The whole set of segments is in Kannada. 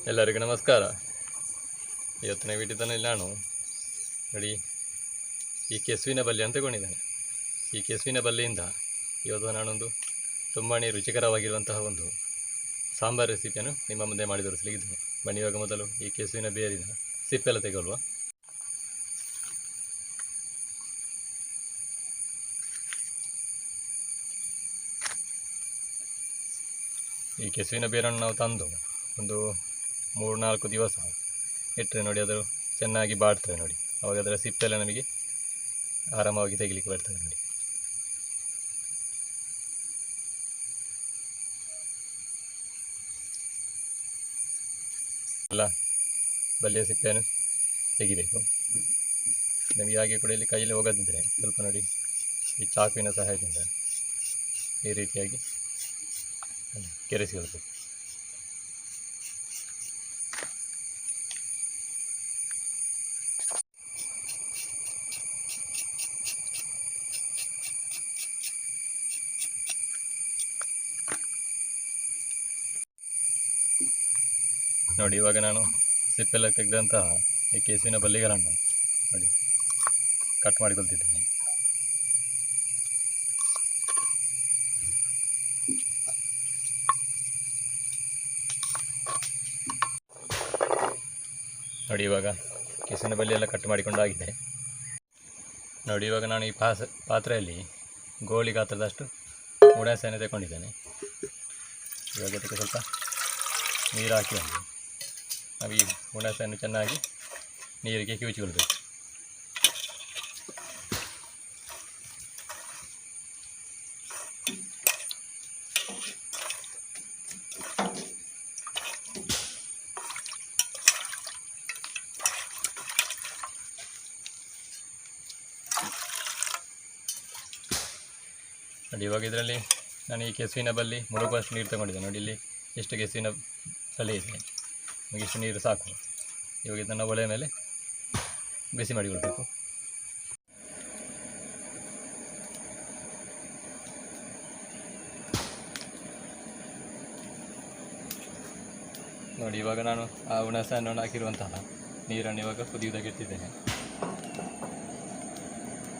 ಎಲ್ಲರಿಗೂ ನಮಸ್ಕಾರ. ಇವತ್ತಿನ ವಿಡಿಯೋದಲ್ಲಿ ನಾನು ನೋಡಿ ಈ ಕೆಸುವಿನ ಬಲ್ಲಿ ಅಂತ ತಗೊಂಡಿದ್ದೇನೆ. ಈ ಕೆಸುವಿನ ಬಲ್ಲಿಯಿಂದ ಇವತ್ತು ನಾನೊಂದು ತುಂಬಾ ರುಚಿಕರವಾಗಿರುವಂತಹ ಒಂದು ಸಾಂಬಾರು ರೆಸಿಪಿಯನ್ನು ನಿಮ್ಮ ಮುಂದೆ ಮಾಡಿ ತೋರಿಸಲಿಕ್ಕಿದ್ದೇನೆ. ಬನ್ನಿ, ಇವಾಗ ಮೊದಲು ಈ ಕೆಸುವಿನ ಬೇರಿನ ಸಿಪ್ಪೆಲ್ಲ ತೆಗೊಳ್ಳುವ. ಈ ಕೆಸುವಿನ ಬೇರನ್ನು ನಾವು ತಂದು ಒಂದು 3-4 ದಿವಸ ಇಟ್ಟರೆ ನೋಡಿ ಅದು ಚೆನ್ನಾಗಿ ಬಾಡ್ತದೆ. ನೋಡಿ ಅವಾಗ ಅದರ ಸಿಪ್ಪೆಲ್ಲ ನಮಗೆ ಆರಾಮವಾಗಿ ತೆಗಿಲಿಕ್ಕೆ ಬರ್ತದೆ. ನೋಡಿ ಎಲ್ಲ ಬಲ್ಲಿಯ ಸಿಪ್ಪೆಯನ್ನು ತೆಗಿಬೇಕು. ನಮಗೆ ಹಾಗೆ ಕೂಡ ಇಲ್ಲಿ ಕೈಯಲ್ಲಿ ಹೋಗದಿದ್ದರೆ ಸ್ವಲ್ಪ ನೋಡಿ ಈ ಚಾಕುವಿನ ಸಹಾಯದಿಂದ ಈ ರೀತಿಯಾಗಿ ಕೆರೆಸಿಕೊಳ್ಬೇಕು. ನೋಡಿ ಇವಾಗ ನಾನು ಸಿಪ್ಪೆಲ್ಲ ತೆಗೆದಂತಹ ಈ ಕೆಸುವಿನ ಬಲ್ಲಿಗಳನ್ನು ನೋಡಿ ಕಟ್ ಮಾಡಿಕೊಳ್ತಿದ್ದೇನೆ. ನೋಡಿ ಇವಾಗ ಕೆಸುವಿನ ಬಲ್ಲಿಯೆಲ್ಲ ಕಟ್ ಮಾಡಿಕೊಂಡಾಗಿದೆ. ನೋಡಿ ಇವಾಗ ನಾನು ಈ ಪಾತ್ರೆಯಲ್ಲಿ ಗೋಳಿ ಗಾತ್ರದಷ್ಟು ಉಣಸೆಯನ್ನು ತಗೊಂಡಿದ್ದೇನೆ. ಇವಾಗ ಅದಕ್ಕೆ ಸ್ವಲ್ಪ ನೀರು ಹಾಕಿ ನಾವು ಈ ಹುಣಸೆಯನ್ನು ಚೆನ್ನಾಗಿ ನೀರಿಗೆ ಕಿವುಚಿಕೊಳ್ಬೇಕು. ನೋಡಿ ಇವಾಗ ಇದರಲ್ಲಿ ನಾನು ಈ ಕೆಸುವಿನ ಬಲ್ಲಿ ಮುಳುಗುವಷ್ಟು ನೀರು ತಗೊಂಡಿದ್ದೆ. ನೋಡಿ ಇಲ್ಲಿ ಎಷ್ಟು ಕೆಸುವಿನ ಬಲ್ಲಿ ಇದೆ, ನಮಗೆ ಇಷ್ಟು ನೀರು ಸಾಕು. ಇವಾಗ ಇದನ್ನು ಒಲೆ ಮೇಲೆ ಬಿಸಿ ಮಾಡಿಕೊಳ್ಬೇಕು. ನೋಡಿ ಇವಾಗ ನಾನು ಆ ಹುಣಸೆಯನ್ನು ಹಾಕಿರುವಂತಹ ನೀರನ್ನು ಇವಾಗ ಕುದಿಯುವುದಕ್ಕೆ ಇಟ್ಟಿದ್ದೇನೆ.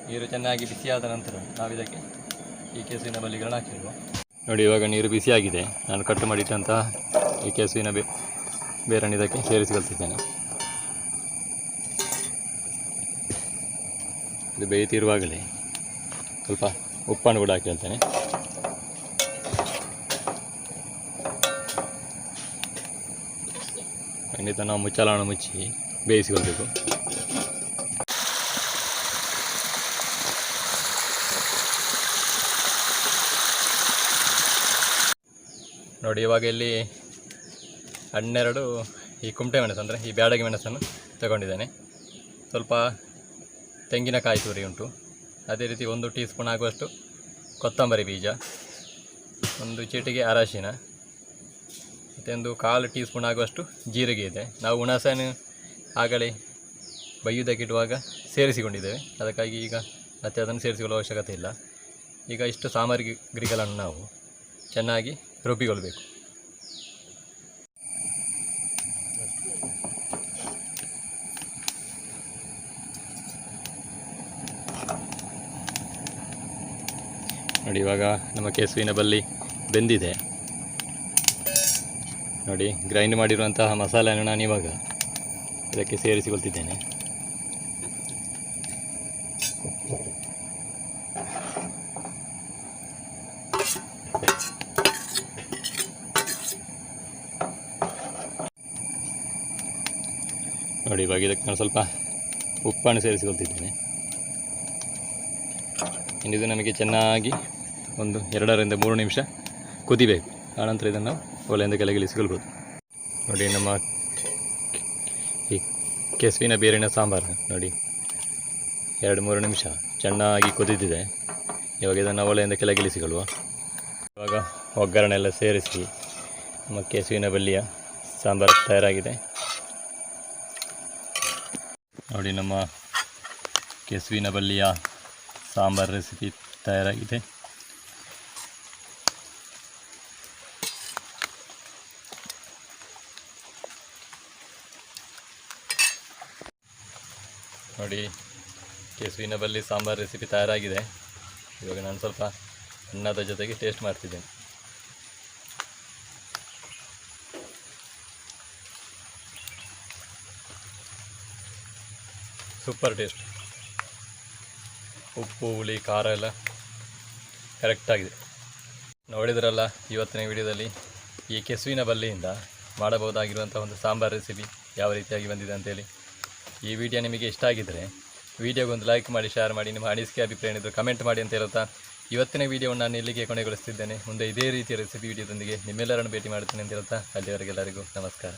ನೀರು ಚೆನ್ನಾಗಿ ಬಿಸಿಯಾದ ನಂತರ ನಾವು ಇದಕ್ಕೆ ಈ ಕೆಸುವಿನ ಬಲ್ಲಿಗಳನ್ನು ಹಾಕಿರುವ. ನೋಡಿ ಇವಾಗ ನೀರು ಬಿಸಿಯಾಗಿದೆ. ನಾನು ಕಟ್ಟು ಮಾಡಿಟ್ಟಂತಹ ಈ ಕೆಸುವಿನ ಬೇರನ್ನು ಇದಕ್ಕೆ ಸೇರಿಸಿಕೊಳ್ತಿದ್ದೇನೆ. ಇದು ಬೇಯುತ್ತಿರುವಾಗಲೇ ಸ್ವಲ್ಪ ಉಪ್ಪನ್ನು ಕೂಡ ಹಾಕಿಕೊಳ್ತೇನೆ. ಖಂಡಿತ ನಾವು ಮುಚ್ಚಳವನ್ನು ಮುಚ್ಚಿ ಬೇಯಿಸಿಕೊಳ್ಬೇಕು. ನೋಡಿ ಇವಾಗ ಇಲ್ಲಿ 12 ಈ ಕುಮಟೆ ಮೆಣಸು ಅಂದರೆ ಈ ಬ್ಯಾಡಗಿ ಮೆಣಸನ್ನು ತಗೊಂಡಿದ್ದೇನೆ. ಸ್ವಲ್ಪ ತೆಂಗಿನಕಾಯಿ ತುರಿ ಉಂಟು. ಅದೇ ರೀತಿ 1 ಟೀ ಸ್ಪೂನ್ ಆಗುವಷ್ಟು ಕೊತ್ತಂಬರಿ ಬೀಜ, 1 ಚಿಟಿಕೆ ಅರಶಿನ, ಮತ್ತು 1/4 ಟೀ ಸ್ಪೂನ್ ಆಗುವಷ್ಟು ಜೀರಿಗೆ ಇದೆ. ನಾವು ಹುಣಸೆಯನ್ನು ಆಗಲೇ ಬೈಯುವುದಕ್ಕಿಡುವಾಗ ಸೇರಿಸಿಕೊಂಡಿದ್ದೇವೆ, ಅದಕ್ಕಾಗಿ ಈಗ ಮತ್ತೆ ಅದನ್ನು ಸೇರಿಸಿಕೊಳ್ಳುವ ಅವಶ್ಯಕತೆ ಇಲ್ಲ. ಈಗ ಇಷ್ಟು ಸಾಮಗ್ರಿಗಳನ್ನು ನಾವು ಚೆನ್ನಾಗಿ ರುಬ್ಬಿಕೊಳ್ಬೇಕು. ನೋಡಿ ಇವಾಗ ನಮ್ಮ ಕೆಸುವಿನ ಬಲ್ಲಿ ಬೆಂದಿದೆ. ನೋಡಿ ಗ್ರೈಂಡ್ ಮಾಡಿರುವಂತಹ ಮಸಾಲೆಯನ್ನು ನಾನು ಇವಾಗ ಇದಕ್ಕೆ ಸೇರಿಸಿಕೊಳ್ತಿದ್ದೇನೆ. ನೋಡಿ ಇವಾಗ ಇದಕ್ಕೆ ನಾನು ಸ್ವಲ್ಪ ಉಪ್ಪನ್ನು ಸೇರಿಸಿಕೊಳ್ತಿದ್ದೇನೆ. ಇದು ನಮಗೆ ಚೆನ್ನಾಗಿ 2-3 ನಿಮಿಷ ಕುದಿಬೇಕು. ಆನಂತರ ಇದನ್ನು ಒಲೆಯಿಂದ ಕೆಳಗಿಳಿಸಿಕೊಳ್ಬೋದು. ನೋಡಿ ನಮ್ಮ ಈ ಕೆಸುವಿನ ಬೇರಿನ ಸಾಂಬಾರು ನೋಡಿ 2-3 ನಿಮಿಷ ಚೆನ್ನಾಗಿ ಕುದಿದಿದೆ. ಇವಾಗ ಇದನ್ನು ಒಲೆಯಿಂದ ಕೆಳಗಿಳಿಸಿಕೊಳ್ಳುವ. ಇವಾಗ ಒಗ್ಗರಣೆ ಎಲ್ಲ ಸೇರಿಸಿ ನಮ್ಮ ಕೆಸುವಿನ ಬಲ್ಲಿಯ ಸಾಂಬಾರು ತಯಾರಾಗಿದೆ. ನೋಡಿ ನಮ್ಮ ಕೆಸುವಿನ ಬಲ್ಲಿಯ ಸಾಂಬಾರು ರೆಸಿಪಿ ತಯಾರಾಗಿದೆ. ನೋಡಿ, ಕೆಸುವಿನ ಬಲ್ಲಿ ಸಾಂಬಾರು ರೆಸಿಪಿ ತಯಾರಾಗಿದೆ. ಇವಾಗ ನಾನು ಸ್ವಲ್ಪ ಅನ್ನದ ಜೊತೆಗೆ ಟೇಸ್ಟ್ ಮಾಡ್ತಿದ್ದೇನೆ. Super taste. ಉಪ್ಪು ಹುಳಿ ಖಾರ ಎಲ್ಲ ಕರೆಕ್ಟಾಗಿದೆ. ನೋಡಿದ್ರಲ್ಲ ಇವತ್ತಿನ ವಿಡಿಯೋದಲ್ಲಿ ಈ ಕೆಸುವಿನ ಬಲ್ಲಿಯಿಂದ ಮಾಡಬಹುದಾಗಿರುವಂಥ ಒಂದು ಸಾಂಬಾರು ರೆಸಿಪಿ ಯಾವ ರೀತಿಯಾಗಿ ಬಂದಿದೆ ಅಂತೇಳಿ. ಈ ವಿಡಿಯೋ ನಿಮಗೆ ಇಷ್ಟ ಆಗಿದ್ದರೆ ವಿಡಿಯೋಗೊಂದು ಲೈಕ್ ಮಾಡಿ, ಶೇರ್ ಮಾಡಿ, ನಿಮ್ಮ ಅನಿಸಿಕೆ ಅಭಿಪ್ರಾಯ ಏನಿದ್ರು ಕಮೆಂಟ್ ಮಾಡಿ ಅಂತ ಹೇಳ್ತಾ ಇವತ್ತಿನ ವಿಡಿಯೋವನ್ನು ನಾನು ಇಲ್ಲಿಗೆ ಕೊನೆಗೊಳಿಸ್ತಿದ್ದೇನೆ. ಮುಂದೆ ಇದೇ ರೀತಿಯ ರೆಸಿಪಿ ವಿಡಿಯೋದೊಂದಿಗೆ ನಿಮ್ಮೆಲ್ಲರನ್ನು ಭೇಟಿ ಮಾಡ್ತೀನಿ ಅಂತ ಹೇಳ್ತಾ ಅಲ್ಲಿವರೆಗೆಲ್ಲರಿಗೂ ನಮಸ್ಕಾರ.